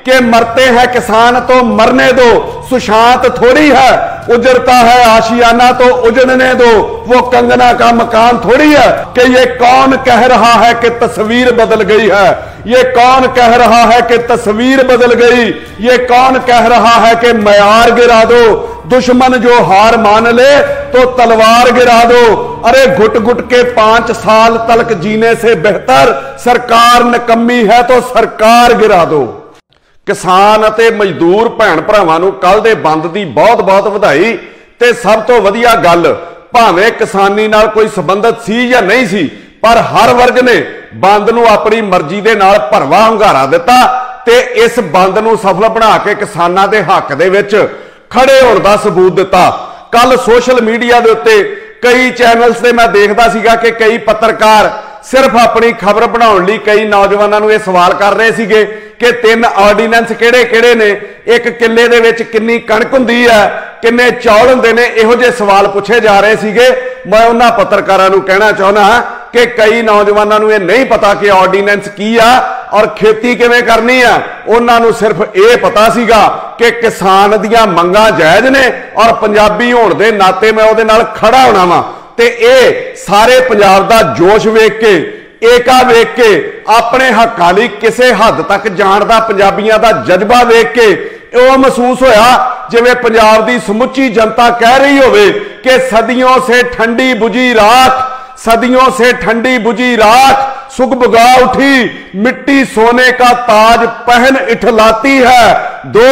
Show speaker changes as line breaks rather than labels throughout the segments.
कि मरते हैं किसान तो मरने दो, सुशांत थोड़ी है, उजड़ता है आशियाना तो उजड़ने दो, वो कंगना का मकान थोड़ी है। कि ये कौन कह रहा है कि तस्वीर बदल गई है, ये कौन कह रहा है कि तस्वीर बदल गई, ये कौन कह रहा है कि मयार गिरा दो, दुश्मन जो हार मान ले तो तलवार गिरा दो। अरे घुट घुट के 5 साल तक जीने से बेहतर सरकार निकम्मी है तो सरकार गिरा दो। किसान ਅਤੇ मजदूर भैन भरावां नूं कल दे बंद दी बहुत बहुत ਵਧਾਈ। ते सब तो वधिया गल, भावें किसानी नाल कोई संबंधित सी या नहीं सी, पर हर वर्ग ने बंद नूं अपनी मर्जी दे नाल भरवा hungaरा दिता ते इस बंद नूं सफल बना के किसानां दे हक दे विच खड़े होण दा सबूत दिता। कल सोशल मीडिया दे उत्ते कई चैनल्स ते मैं देखदा सीगा कि कई पत्रकार सिर्फ अपनी खबर बनाउण लई कई नौजवानों नूं इह सवाल कर रहे सीगे कि 3 ऑर्डीनेंस किहड़े ने, एक किले दे विच किन्नी कणक हुंदी है, किन्ने चौल हुंदे ने, इहो जिहे सवाल पूछे जा रहे सीगे। मैं उन्हां पत्रकारां नूं कहना चाहुंदा कि कई नौजवानों नूं इह नहीं पता कि ऑर्डीनेंस की आ और खेती किवें करनी आ। उन्हां नूं सिर्फ इह पता सीगा कि किसान दीआं मंगां जायज़ ने और पंजाबी होण दे नाते मैं उहदे नाल खड़ा होना वा। ते इह सारे पंजाब दा जोश वेख के, एका वेख के, अपने हक्कां लई किसे हद तक जाण दा पंजाबियां दा जज्बा वेख के ਉਹ महसूस होया जिवें पंजाब दी समुची जनता कह रही होवे कि सदियों से ठंडी बुझी राख, सदियों से ठंडी बुझी राख सुगबुगा उठी, मिट्टी सोने का ताज पहन इठलाती है, दो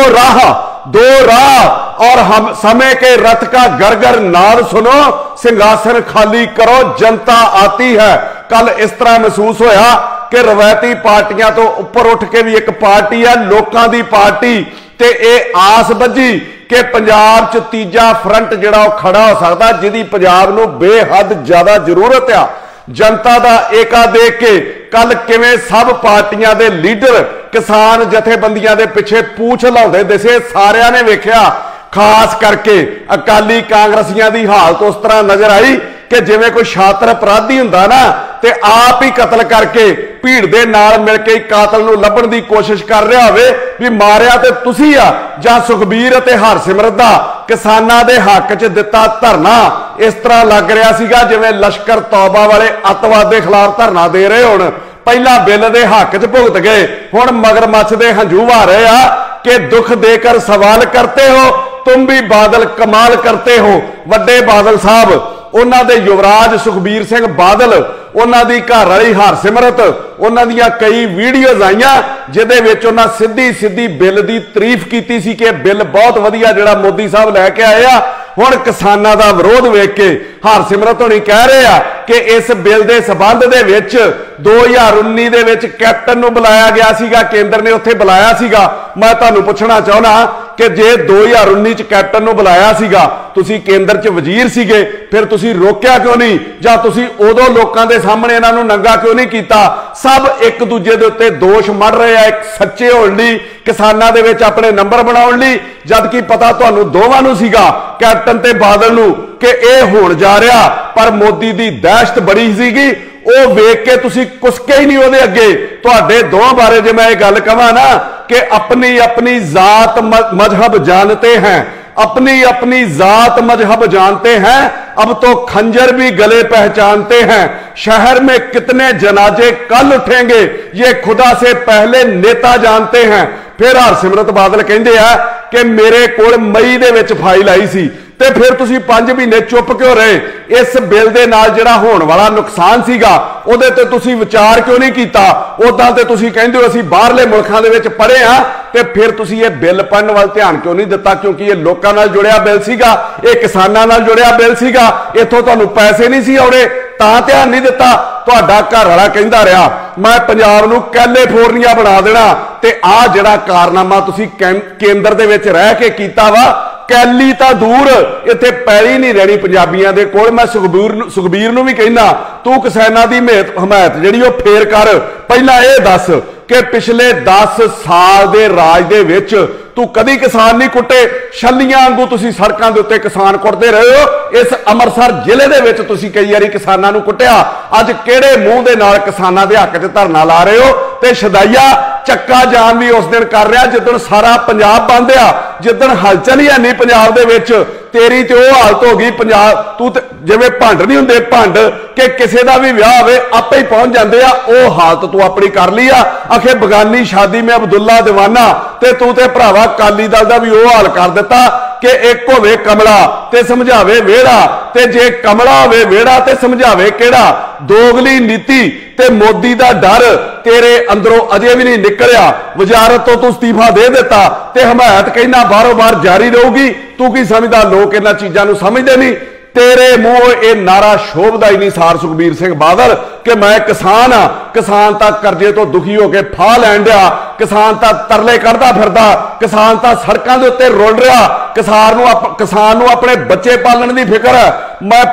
राह और हम समय के रथ का गरगर नाद सुनो, सिंहासन खाली करो जनता आती है। कल इस तरह महसूस होया कि रवायती पार्टियां तो उपर उठ के भी एक पार्टी है लोकां दी पार्टी, ते ए आस बजी कि पंजाब च तीजा फ्रंट जिहड़ा खड़ा हो सकदा, जिहदी पंजाब नूं बेहद ज्यादा जरूरत आ। जनता दा एका देख के कल किवें सब पार्टियां दे लीडर किसान जथेबंदियां दे पिछे पूछ लाउंदे दिसे, सारियां ने वेखिया। खास करके अकाली कांग्रसियां दी हालत उस तरह नजर आई कि जिवें कोई शातिर अपराधी हुंदा ना ते आप ही कतल करके भीड़ दे नाल मिल के कातल नूं लभण दी कोशिश कर रहा होवे भी मारिया ते तुसीं आ जां सुखबीर ते हरसिमरत दा किसानां दे हक च दिता धरना। इस तरह लग रहा सीगा जिवें लश्कर तौबा वाले अतवाद के खिलाफ धरना दे रहे होण। पहला बिल दे हक च भुगत गए, हुण मगरमच्छ दे हंझू वहा रहे आ कि दुख देकर सवाल करते हो, तुम भी बादल कमाल करते हो। वड्डे बादल साहब, उन्हां दे युवराज सुखबीर सिंह बादल, उन्हां दी घर वाली हरसिमरत, उन्हां दियां कई वीडियोज आईयां जिहदे विच उन्हां सीधी सीधी बिल दी तारीफ कीती सी कि बिल बहुत वधिया जिहड़ा मोदी साहब लैके आए आ। हुण किसानां दा विरोध वेख के हरसिमरत होणी कह रहे आ कि इस बिल दे संबंध दे विच 2019 दे विच कैप्टन नूं बुलाया गया सीगा, केंद्र ने उत्थे बुलाया सीगा। मैं तुहानूं पुछना चाहुंदा कि जे 2019 च कैप्टन नूं बुलाया सीगा, तुसीं केंद्र च वजीर सीगे, फिर तुसीं रोकिया क्यों नहीं, जां तुसीं उदों लोकां दे सामने इन्हां नूं नंगा क्यों नहीं कीता। सब एक दूजे दे उत्ते दोष मढ़ रहे आ एक सच्चे होण लई, किसानां दे विच अपने नंबर बनाउण लई, जबकि पता तुहानूं दोवां नूं सीगा कैप्टन ते बादल नूं कि इह होण जा रिहा। पर मोदी दी दहशत बड़ी सीगी, ਉਹ ਵੇਖ के तुसी कुसके ही नहीं ਉਹਦੇ ਅੱਗੇ। ਤੁਹਾਡੇ ਦੋਵਾਂ बारे जे मैं गल कहां ना कि अपनी अपनी जात मजहब जानते हैं, अपनी अपनी जात मजहब जानते हैं, अब तो खंजर भी गले पहचानते हैं। शहर में कितने जनाजे कल उठेंगे ये खुदा से पहले नेता जानते हैं। फिर हरसिमरत बादल कहंदे आ कि मेरे कोल मई दे विच फाइल आई सी ते फिर तुसी 5 महीने चुप क्यों रहे। इस बिल दे नाल जिहड़ा होण वाला नुकसान सीगा उहदे ते तुसी विचार क्यों नहीं कीता। उदां ते तुसी कहंदे हो असीं बाहरले मुल्कां दे विच पढ़े आ ते फिर तुसी ये बिल पढ़न वाल ध्यान क्यों नहीं दिता, क्योंकि ये लोकां नाल जुड़िया बिल सीगा, ये किसानां नाल जुड़िया बिल सीगा, इत्थों तुहानूं पैसे नहीं सी आउणे तां ध्यान नहीं दिता। तुहाडा घर वाला कहंदा रहा मैं पंजाब नूं कैलीफोर्निया बना देना, ते आ जिहड़ा कारनामा तुसी केंद्र दे विच रह के कीता वा, कैली तो दूर इत्थे पैली नहीं रहनी पंजाबियों के कोल। मैं सुखबीर नूं भी कहना तू किसानां दी हमायत जिहड़ी ओह फेर कर। पहला यह दस कि पिछले 10 साल दे राज दे विच तू कदी किसान नहीं कुटे, छल्लियां वांगू तुसीं सड़कां दे उत्ते किसान कुटदे रहे हो। इस अमृतसर जिले दे विच तुसीं कई वारी किसानां नूं कुटिया, अज किहड़े मूंह दे नाल किसानां दे हक च धरना ला रहे हो। ते शदाइया चक्का जाम भी उस दिन कर रहा जिदन सारा पंजाब बंद आ, जिदन हलचल ही है नहीं पंजाब दे विच। तेरी तो वह हालत हो गई पंजाब, तू जिवें भंड नहीं हुंदे भंड कि किसी का भी विआह होवे आपे ही पहुंच जाते आ, वह हालत तू अपनी कर ली आ। आखे बगानी शादी में अब्दुल्ला दीवाना, ते तू ते भरावा अकाली दल का भी वह हाल कर दिता कि एक होवे कमला ते समझावे वेड़ा, ते जे कमला होवे वेड़ा ते समझावे केड़ा। दोगली नीति ते मोदी दा डर तेरे अंदरों अजे भी नहीं निकलिया। वजारत तो तू इस्तीफा दे देता ते हमायत कहना बारों बार जारी रहूगी। तू की समझदा, लोग इन्हां चीज़ां नूं समझदे नहीं। तेरे मुंह ये नारा शोभदा ही नहीं सार सुखबीर सिंह बादल कि मैं किसान हाँ, किसान तक कर्जे तो दुखी होकर फा लैन दिया, किसान तक तरले कढ़दा फिरदा, किसान तक सड़कों के उत्ते रुल रहा, किसान नूं अपने बच्चे पालण की फिक्र है। मैं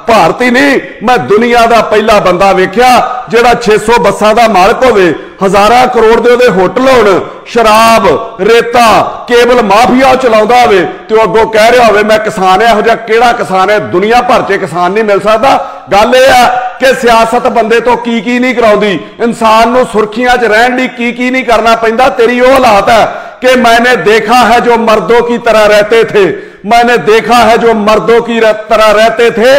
भारती नहीं, मैं दुनिया का पहला बंदा वेख्या जिहड़ा 600 बसां का मालक होवे, हज़ारां करोड़ दे होटल होण, शराब रेता केबल माफिया चलाउंदा होवे ते अगों कह रहा होवे मैं किसान है। इहो जिहा किहड़ा किसान है? दुनिया भर च किसान नहीं मिल सकता। गल यह है कि सियासत बंदे तो की नहीं कराउंदी, इंसान नूं सुर्खियां च रहण लई की नहीं करना पैंदा। तेरी वो हालात है कि मैंने देखा है जो मर्दों की तरह रहते थे, मैंने देखा है जो मर्दों की तरह रहते थे,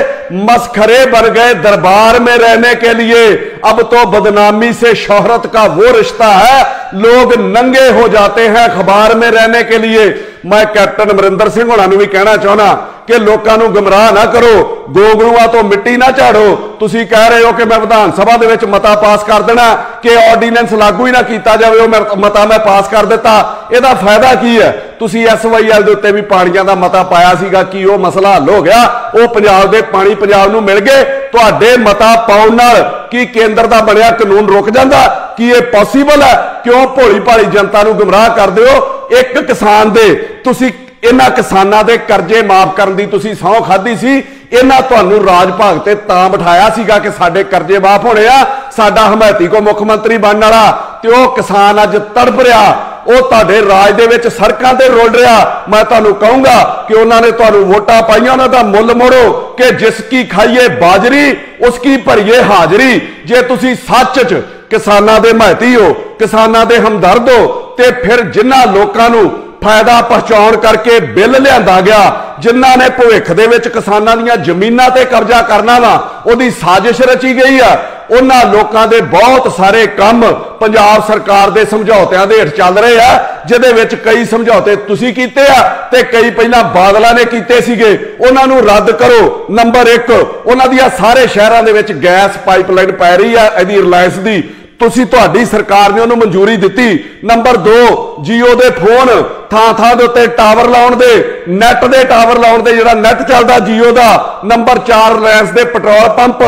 मसखरे बन गए दरबार में रहने के लिए। अब तो बदनामी से शोहरत का वो रिश्ता है, लोग नंगे हो जाते हैं अखबार में रहने के लिए। मैं कैप्टन अमरिंदर सिंह होना नूं भी कहना चाहना कि लोगों को गुमराह ना करो, गोगलूआं तो मिट्टी ना झाड़ो। तुसीं कह रहे हो कि मैं विधान सभा दे विच मता पास कर देना कि ऑर्डीनेंस लागू ही ना किया जाए, वो मता मैं पास कर दिता। इहदा फायदा की है? तुसीं SYL दे उत्ते भी पाणियां दा मता पाया सीगा, कि वो मसला हल हो गया, वो पंजाब दे पानी पंजाब नूं मिल गए। तुहाडे मता पाउण नाल की केंद्र दा बनिया कानून रुक जांदा? कि ये पॉसीबल है? क्यों भोली भाली जनता नूं गुमराह करदे हो? एक किसान दे तुसीं इन्हां किसानां दे कर्जे माफ करन दी तुसीं सौं खाधी सी, इन्हां तुहानूं राज भाग ते तां बिठाया सीगा कि साडे कर्जे माफ होणे आ, साडा हमायती को मुख मंत्री बनन वाला, ते ओह किसान अज तड़प रहा, ਉਹ ਤੁਹਾਡੇ ਰਾਜ ਦੇ ਵਿੱਚ ਸੜਕਾਂ ਤੇ ਰੁਲ ਰਿਹਾ। मैं ਤੁਹਾਨੂੰ कहूंगा कि उन्होंने ਤੁਹਾਨੂੰ ਵੋਟਾਂ ਪਾਈਆਂ, ਉਹਨਾਂ ਦਾ ਮੁੱਲ ਮੋੜੋ कि जिसकी खाइए बाजरी उसकी भरीए हाजरी। जे तुसी सच च किसानां दे हमायती हो, किसानां दे हमदर्द हो, ते फिर जिन्हां लोकां नूं फायदा पहुंचाउण करके बिल लिआंदा गया, जिन्हां ने भविख दे विच किसानां दीआं जमीनां ते कब्जा करना वा, उहदी साजिश रची गई है। उन्हां लोकां दे बहुत सारे काम पंजाब सरकार दे समझौतिਆਂ ਦੇ ਹੇਠ ਚੱਲ ਰਹੇ ਆ, ਜਿਹਦੇ ਵਿੱਚ कई समझौते तुसीं कीते आ ते कई पहला बादलों ने कीते सीगे। उन्हां नूं रद्द करो। नंबर 1 उन्हां दीआं सारे शहरां दे विच गैस पाइपलाइन पै रही है, इहदी रिलायंस दी, तुसी तुहाडी सरकार ने उन्होंने मंजूरी दी। नंबर 2 जियो दे फोन थां दे उत्ते टावर लाउण दे, नैट दे टावर लाउण दे, जिहड़ा नैट चलदा जियो दा। नंबर 4 रिलायंस दे पेट्रोल पंप,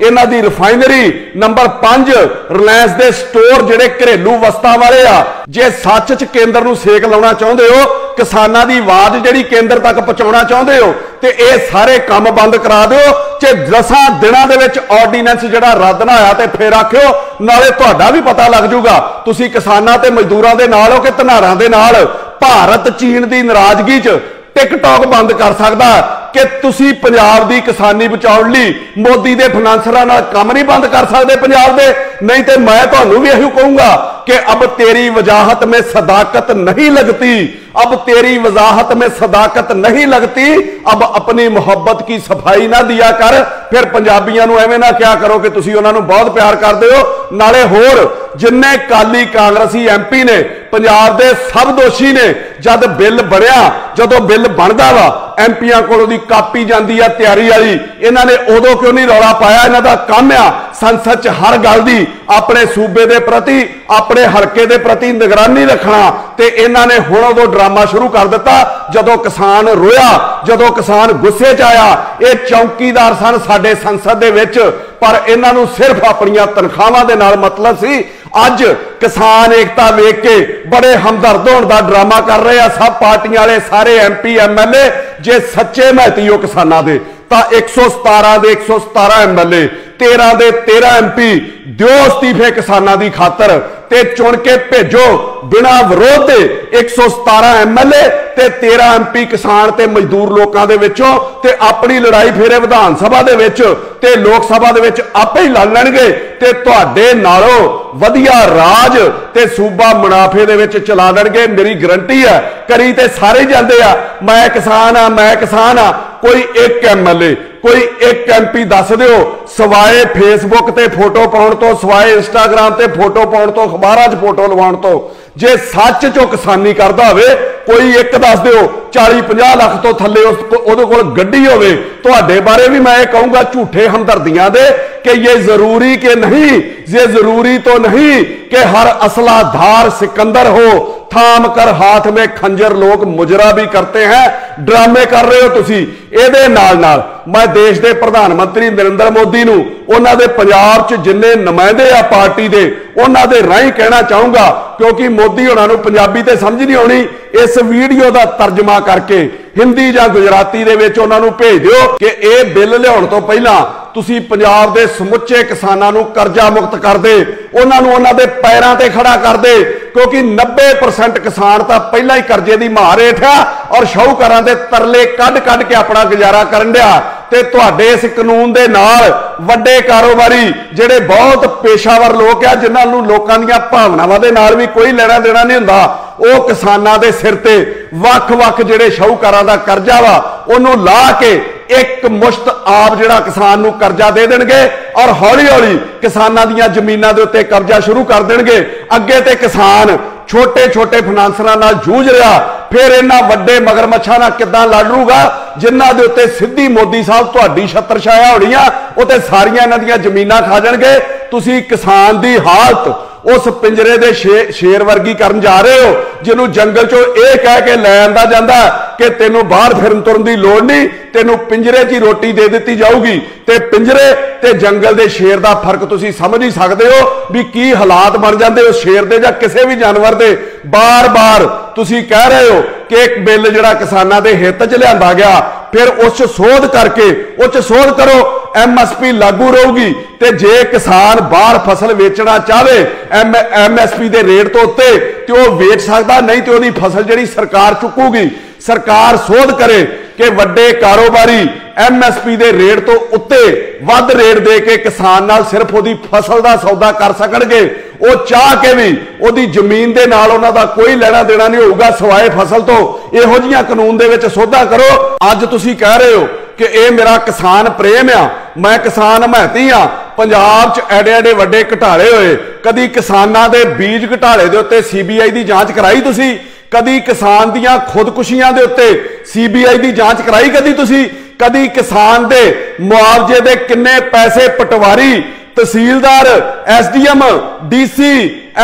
इन्हां दी रिफाइनरी। नंबर 5 रिलायंस दे स्टोर जिहड़े घरेलू वस्तां वाले आ। जे सच च केंद्र नूं सेक लाउणा चाहुंदे हो, किसानां दी आवाज़ जिहड़ी केंद्र तक पहुंचाउणा चाहुंदे हो, ते ये सारे काम बंद करा दिओ। जे 10 दिनां दे विच ऑर्डीनेंस जिहड़ा रद्द ना होया ते फिर आखिओ, नाले तुहाडा भी पता लग जूगा तुसीं किसानां ते मजदूरां दे नाल हो कि धनारां दे नाल। भारत चीन की नाराजगी च टिकटॉक बंद कर सकता कि तुसी पंजाब की किसानी बचाउण लई मोदी के फाइनेंसरां नाल काम नहीं बंद कर सकते पंजाब दे। नहीं तो मैं तुहानूं भी यही कहूंगा कि अब तेरी वजाहत में सदाकत नहीं लगती, अब तेरी वजाहत में सदाकत नहीं लगती। अब अपनी मोहब्बत की सफाई ना दिया कर, फिर पंजाबियों नूं एवें ना क्या करो कि तुसीं उन्हां नूं बहुत प्यार करदे हो। नाले होर जिन्ने काली कांग्रेसी MP ने पंजाब दे सब दोषी ने, जद बिल बनया, जदों बिल बनदा वा MPआं कोलों दी कापी जांदी आ तैयारी वाली, इन्हां ने उदों क्यों नहीं रौला पाया? इन्हां दा काम आ संसद च हर गल दी अपने सूबे दे प्रति, अपने हलके दे प्रति निगरानी रखना। ते इन्हां ने हुण उदों ड्रामा शुरू कर दिता जदों किसान रोया, जदों किसान गुस्से च आया। ये चौकीदार सन साडे संसद दे विच, पर इन्हां नूं सिर्फ अपनियां तनखावां दे नाल मतलब सी। अज किसान एकता वेख के बड़े हमदर्द होने का ड्रामा कर रहे हैं सब पार्टियां वाले, सारे MP MLA। जे सच्चे महती हो किसानां दे तां 117 दे 117 MLA, 13 दे 13 MP दिओ इस्तीफे किसानां दी खातर ते चुन के भेजो। बिना विरोध दे 117 MLA ते 13 MP किसान ते मजदूर लोकां दे विचों ते अपनी लड़ाई फेरे विधान सभा दे विच ते लोक सभा दे विच आपे ही लड़ लैणगे ते तुहाडे नालों वधिया राज ते सूबा मुनाफे दे विच चला देणगे। मेरी गारंटी है। करी ते सारे जांदे आ मैं किसान आ मैं किसान आ, कोई एक MLA कोई एक MP दस दिओ सवाए फेसबुक ते फोटो पाउण तो, सवाए इंस्टाग्राम ते फोटो पाउण तो, अखबारां 'च फोटो लवाउण तो, जे सच चो किसानी करदा होवे कोई एक दस दिओ 40-50 लाख तो थल्ले उहदे कोल गड्डी होवे। तुहाडे बारे भी मैं कहूंगा झूठे हमदर्दियां दे कि ये जरूरी के नहीं, ये जरूरी तो नहीं कि हर असलाधार सिकंदर हो, थाम कर हाथ में खंजर लोग मुजरा भी करते हैं। ड्रामे कर रहे हो तुसी। इहदे नाल नाल मैं देश के प्रधानमंत्री नरेंद्र मोदी नूं उन्हां दे पंजाब च जिन्ने नुमाइंदे आ पार्टी दे उन्हां दे राहीं कहना चाहूंगा, क्योंकि मोदी होणां नूं पंजाबी ते समझ नहीं आउणी, इस वीडियो का तर्जमा करके हिंदी या गुजराती दे विच उन्हां नूं भेज दिओ कि यह बिल लिआउण तो पहलां तुसी पंजाब दे समुचे किसानां नूं कर्जा मुक्त कर दे, उन्हां नूं उन्हां दे पैरां ते खड़ा कर दे, क्योंकि 90% किसान तां पहलां ही कर्जे दी मार हेठ आ और शाहूकारां दे तरले कढ के अपना गुजारा करन दिया। ते तुहाडे इस कानून दे नाल वड्डे कारोबारी जिहड़े बहुत पेशावर लोग आ जिन्हां नूं लोकां दीआं भावनावां दे नाल भी कोई लेना देना नहीं हुंदा, वो किसानां दे सिर ते वख-वख जिहड़े शाहूकारां दा कर्जा वा उहनूं ला के एक मुश्त आप जिहड़ा किसान नूं कर्जा दे देणगे और हौली हौली किसानां दीआं जमीनां दे उत्ते कब्जा शुरू कर देणगे। अगे ते किसान छोटे छोटे फाइनांसरां नाल जूझ रहा, फिर इन्हां वड्डे मगरमच्छां नाल किद्दां लड़ूगा जिन्हां दे उत्ते सीधी मोदी साहब तुहाडी छत्तर छाया होणी आ, उत्ते सारियां इन्हां दीआं जमीनां खा जाणगे। तुसीं किसान दी हालत उस पिंजरे दे शेर वर्गी करन जा रहे हो जिन्हों जंगल चो यह कह के लै आंदा जांदा कि तेनों बाहर फिरन तुरन दी लोड़ नहीं, तेनों पिंजरे च ही रोटी दे दी जाऊगी। ते पिंजरे ते जंगल दे शेर दा फर्क तुसीं समझ ही सकदे हो भी की हालात बन जांदे हो शेर दे जां किसी भी जानवर दे। बार बार तुसीं कह रहे हो कि एक बिल जिहड़ा किसानां दे हित च लिआंदा गया, फिर उस सोध करके उस सोध करो MSP लागू रहूगी। ते जे किसान बाहर फसल वेचना चाहे MSP दे रेट तो उत्ते ते वो वेच सकदा, नहीं तो उसकी फसल जिहड़ी सरकार चुकूगी। सरकार सोध करे कि वड्डे कारोबारी MSP दे रेट तो उत्ते वध रेट दे के किसान नाल सिर्फ उहदी फसल दा सौदा कर सकणगे। वो चाह के भी उहदी जमीन दे नाल उहनां दा कोई लेना देना नहीं होऊगा सिवाए फसल तो। इहो जिहियां कानून दे विच सोधा करो। अज तुसीं कह रहे हो कि यह मेरा किसान प्रेम आ, मैं किसान हमायती हाँ। पंजाब च एडे एडे वड्डे घटाले होए, कदी किसानां दे बीज घटाले दे उत्ते CBI दी जांच कराई तुसीं? कदी किसान दियां खुदकुशियां दे उत्ते CBI दी जांच कराई कदी तुसीं? कदी किसान दे मुआवजे दे किन्ने पैसे पटवारी तहसीलदार SDM DC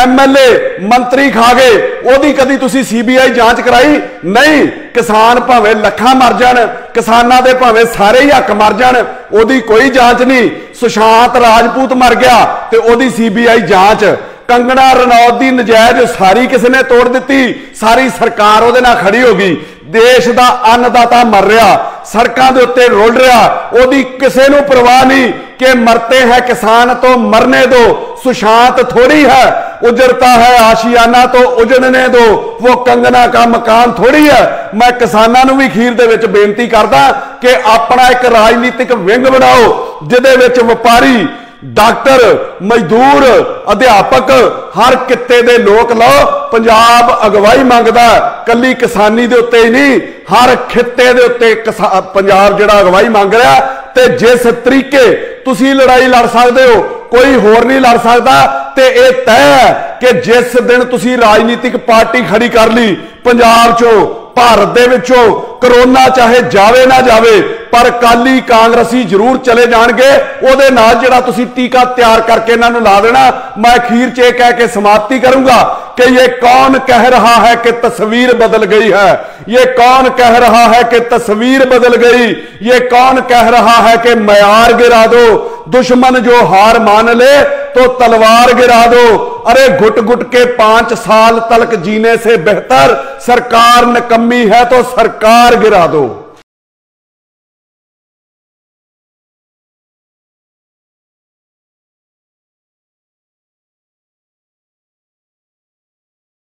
MLA मंत्री खा गए, ओदी कदी तुसी CBI जांच कराई? नहीं। किसान भावें लखां मर जाण, किसानां दे भावें सारे ही हक मर जाण, ओदी कोई जांच नहीं। सुशांत राजपूत मर गया ते ओदी CBI जांच। कंगना रनौत दी नजायज सारी किसने तोड़ दी, सारी सरकार उहदे नाल खड़ी हो गई। देश दा अन्नदाता मर रहा, सड़कों के उत्ते रुल रहा, ओदी किसे नूं परवाह नहीं कि मरते हैं किसान तो मरने दो, सुशांत थोड़ी है। उजड़ता है आशियाना तो उजड़ने दो, वो कंगना का मकान थोड़ी है। मैं किसानों नूं भी खीर दे विच बेनती करदा कि अपना एक राजनीतिक विंग बनाओ जिहदे विच व्यापारी, डॉक्टर, मजदूर, अध्यापक हर किते दे लोक लो। पंजाब अगवाई मंगदा कली किसानी दे उत्ते ही नहीं, हर खिते दे उत्ते पंजाब जिहड़ा अगवाई मंग रहा। ते जिस तरीके तुसी लड़ाई लड़ सकते हो कोई होर नहीं लड़ सकता। ते ये तय है कि जिस दिन तुसी राजनीतिक पार्टी खड़ी कर ली पंजाब चो, भारत दे विचों करोना चाहे जावे ना जावे पर काली कांग्रेसी जरूर चले जाणगे। उहदे नाल जिहड़ा तुसी टीका तैयार करके इन्हां नूं ला देना। मैं अखीर च कह के समाप्ति करूंगा कि ये कौन कह रहा है कि तस्वीर बदल गई है, ये कौन कह रहा है कि तस्वीर बदल गई, ये कौन कह रहा है कि मयार गिरा दो, दुश्मन जो हार मान ले तो तलवार गिरा दो। अरे घुट घुट के 5 साल तक जीने से बेहतर सरकार निकम्मी है तो सरकार गिरा दो।